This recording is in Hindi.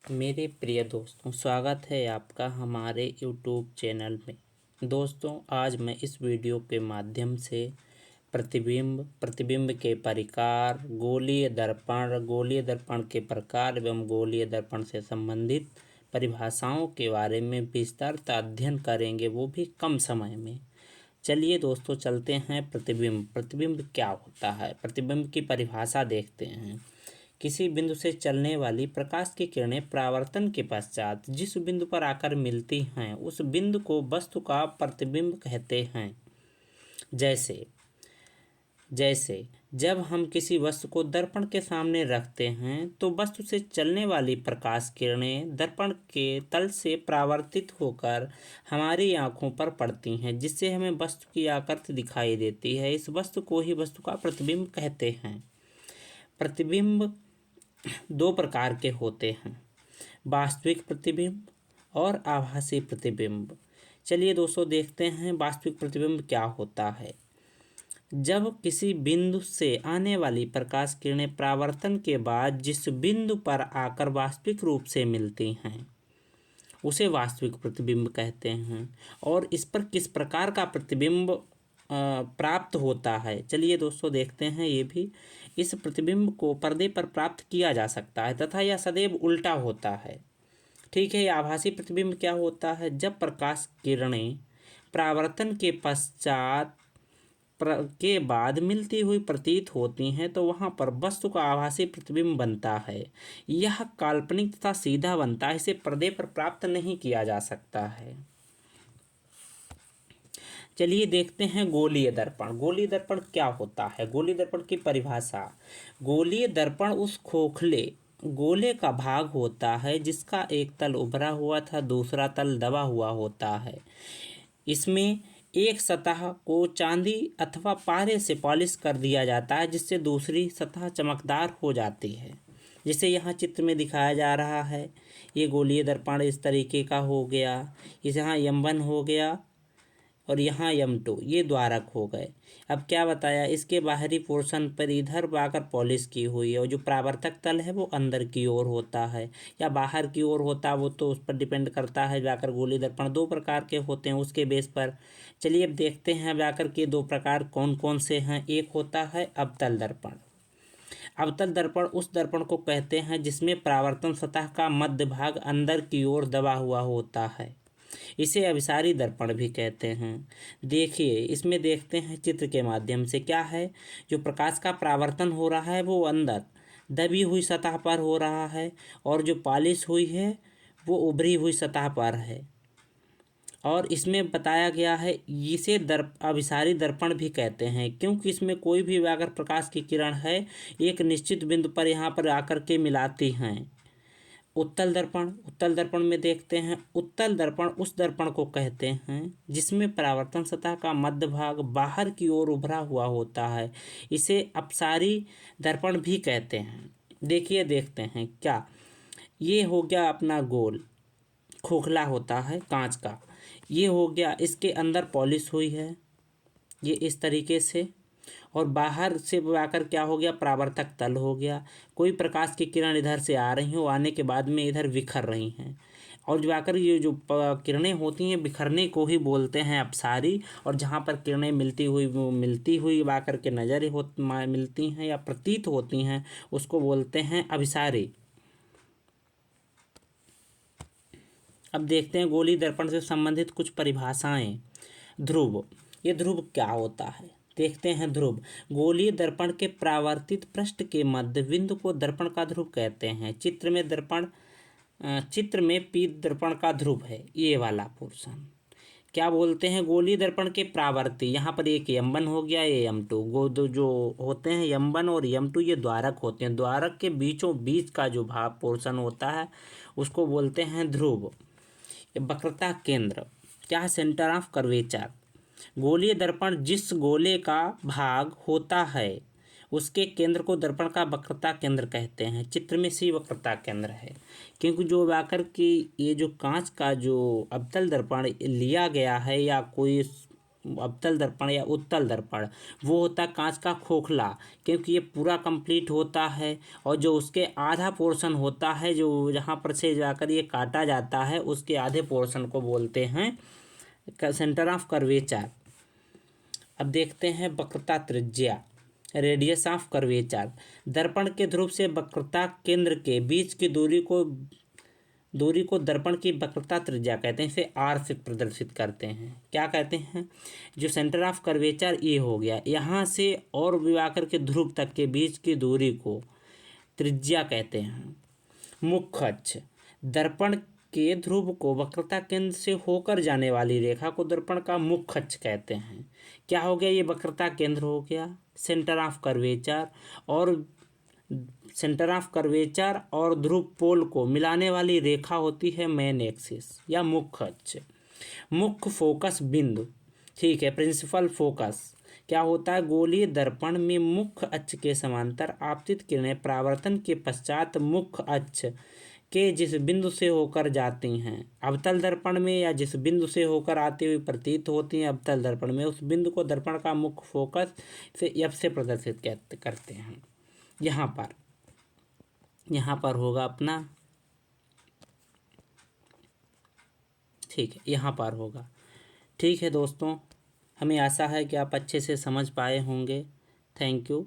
मेरे प्रिय दोस्तों, स्वागत है आपका हमारे यूट्यूब चैनल में। दोस्तों, आज मैं इस वीडियो के माध्यम से प्रतिबिंब के प्रकार, गोलीय दर्पण के प्रकार एवं गोलीय दर्पण से संबंधित परिभाषाओं के बारे में विस्तारित अध्ययन करेंगे, वो भी कम समय में। चलिए दोस्तों, चलते हैं। प्रतिबिंब क्या होता है, प्रतिबिंब की परिभाषा देखते हैं। किसी बिंदु से चलने वाली प्रकाश की किरणें परावर्तन के पश्चात जिस बिंदु पर आकर मिलती हैं, उस बिंदु को वस्तु का प्रतिबिंब कहते हैं। जैसे जैसे जब हम किसी वस्तु को दर्पण के सामने रखते हैं तो वस्तु से चलने वाली प्रकाश किरणें दर्पण के तल से परावर्तित होकर हमारी आंखों पर पड़ती हैं, जिससे हमें वस्तु की आकृति दिखाई देती है। इस वस्तु को ही वस्तु का प्रतिबिंब कहते हैं। प्रतिबिंब दो प्रकार के होते हैं, वास्तविक प्रतिबिंब और आभासी प्रतिबिंब। चलिए दोस्तों, देखते हैं वास्तविक प्रतिबिंब क्या होता है। जब किसी बिंदु से आने वाली प्रकाश किरणें परावर्तन के बाद जिस बिंदु पर आकर वास्तविक रूप से मिलती हैं, उसे वास्तविक प्रतिबिंब कहते हैं। और इस पर किस प्रकार का प्रतिबिंब प्राप्त होता है, चलिए दोस्तों देखते हैं। ये भी, इस प्रतिबिंब को पर्दे पर प्राप्त किया जा सकता है तथा यह सदैव उल्टा होता है। ठीक है। आभासी प्रतिबिंब क्या होता है? जब प्रकाश किरणें परावर्तन के पश्चात के बाद मिलती हुई प्रतीत होती हैं तो वहाँ पर वस्तु का आभासी प्रतिबिंब बनता है। यह काल्पनिक तथा सीधा बनता है, इसे पर्दे पर प्राप्त नहीं किया जा सकता है। चलिए देखते हैं गोलीय दर्पण। गोलीय दर्पण क्या होता है? गोलीय दर्पण की परिभाषा। गोलीय दर्पण उस खोखले गोले का भाग होता है जिसका एक तल उभरा हुआ था, दूसरा तल दबा हुआ होता है। इसमें एक सतह को चांदी अथवा पारे से पॉलिश कर दिया जाता है, जिससे दूसरी सतह चमकदार हो जाती है, जिसे यहाँ चित्र में दिखाया जा रहा है। ये गोलीय दर्पण इस तरीके का हो गया। इस यहाँ M1 हो गया और यहाँ M2, ये द्वारक हो गए। अब क्या बताया, इसके बाहरी पोर्शन पर इधर आकर पॉलिश की हुई है और जो परावर्तक तल है वो अंदर की ओर होता है या बाहर की ओर होता है, वो तो उस पर डिपेंड करता है। जाकर गोलीय दर्पण दो प्रकार के होते हैं उसके बेस पर। चलिए अब देखते हैं जाकर के दो प्रकार कौन कौन से हैं। एक होता है अवतल दर्पण। अवतल दर्पण उस दर्पण को कहते हैं जिसमें परावर्तन सतह का मध्य भाग अंदर की ओर दबा हुआ होता है। इसे अभिसारी दर्पण भी कहते हैं। देखिए, इसमें देखते हैं चित्र के माध्यम से क्या है। जो प्रकाश का परावर्तन हो रहा है वो अंदर दबी हुई सतह पर हो रहा है और जो पॉलिश हुई है वो उभरी हुई सतह पर है। और इसमें बताया गया है, इसे अभिसारी दर्पण भी कहते हैं क्योंकि इसमें कोई भी अगर प्रकाश की किरण है एक निश्चित बिंदु पर यहाँ पर आकर के मिलाती हैं। उत्तल दर्पण में देखते हैं। उत्तल दर्पण उस दर्पण को कहते हैं जिसमें परावर्तन सतह का मध्य भाग बाहर की ओर उभरा हुआ होता है। इसे अपसारी दर्पण भी कहते हैं। देखिए, देखते हैं क्या। ये हो गया अपना गोल, खोखला होता है कांच का। ये हो गया, इसके अंदर पॉलिश हुई है ये इस तरीके से, और बाहर से आकर क्या हो गया, परावर्तक तल हो गया। कोई प्रकाश की किरण इधर से आ रही हो, आने के बाद में इधर बिखर रही हैं, और जो आकर ये जो किरणें होती हैं बिखरने को ही बोलते हैं अपसारी। और जहाँ पर किरणें मिलती हुई आकर के नज़र मिलती हैं या प्रतीत होती हैं उसको बोलते हैं अभिसारी। अब देखते हैं गोलीय दर्पण से संबंधित कुछ परिभाषाएं। ध्रुव। ये ध्रुव क्या होता है, देखते हैं। ध्रुव गोलीय दर्पण के परावर्तित पृष्ठ के मध्य बिंदु को दर्पण का ध्रुव कहते हैं। चित्र में पीत दर्पण का ध्रुव है ये वाला पोर्शन। क्या बोलते हैं, गोलीय दर्पण के परावर्ती। यहाँ पर एक M1 हो गया, ये M2। जो होते हैं M1 और M2 ये द्वारक होते हैं। द्वारक के बीचों बीच का जो भाग पोर्शन होता है उसको बोलते हैं ध्रुव। वक्रता केंद्र क्या, सेंटर ऑफ कर्वेचर। गोलीय दर्पण जिस गोले का भाग होता है उसके केंद्र को दर्पण का वक्रता केंद्र कहते हैं। चित्र में सी वक्रता केंद्र है, क्योंकि जो आकर कि ये जो कांच का जो अवतल दर्पण लिया गया है या कोई अवतल दर्पण या उत्तल दर्पण, वो होता है कांच का खोखला, क्योंकि ये पूरा कंप्लीट होता है। और जो उसके आधा पोर्शन होता है, जो जहाँ पर से जाकर ये काटा जाता है, उसके आधे पोर्शन को बोलते हैं सेंटर ऑफ कर्वेचर। अब देखते हैं वक्रता त्रिज्या, रेडियस ऑफ कर्वेचर। दर्पण के ध्रुव से वक्रता केंद्र के बीच की दूरी को दर्पण की वक्रता त्रिज्या कहते हैं। इसे आर से प्रदर्शित करते हैं। क्या कहते हैं? जो सेंटर ऑफ कर्वेचर ये हो गया, यहाँ से और विवाकर के ध्रुव तक के बीच की दूरी को त्रिज्या कहते हैं। मुख्य अक्ष, दर्पण के ध्रुव को वक्रता केंद्र से होकर जाने वाली रेखा को दर्पण का मुख्य अक्ष कहते हैं। क्या हो गया? ये वक्रता केंद्र हो गया, सेंटर ऑफ कर्वेचर, और सेंटर ऑफ कर्वेचर और ध्रुव पोल को मिलाने वाली रेखा होती है मेन एक्सिस या मुख्य अक्ष। मुख्य फोकस बिंदु, ठीक है, प्रिंसिपल फोकस क्या होता है? गोलीय दर्पण में मुख्य अक्ष के समांतर आपतित किरणें परावर्तन के पश्चात मुख्य अक्ष के जिस बिंदु से होकर जाती हैं अवतल दर्पण में, या जिस बिंदु से होकर आती हुई प्रतीत होती हैं अवतल दर्पण में, उस बिंदु को दर्पण का मुख्य फोकस से एफ से प्रदर्शित करते हैं। यहाँ पर होगा अपना, ठीक है, यहाँ पर होगा। ठीक है दोस्तों, हमें आशा है कि आप अच्छे से समझ पाए होंगे। Thank you.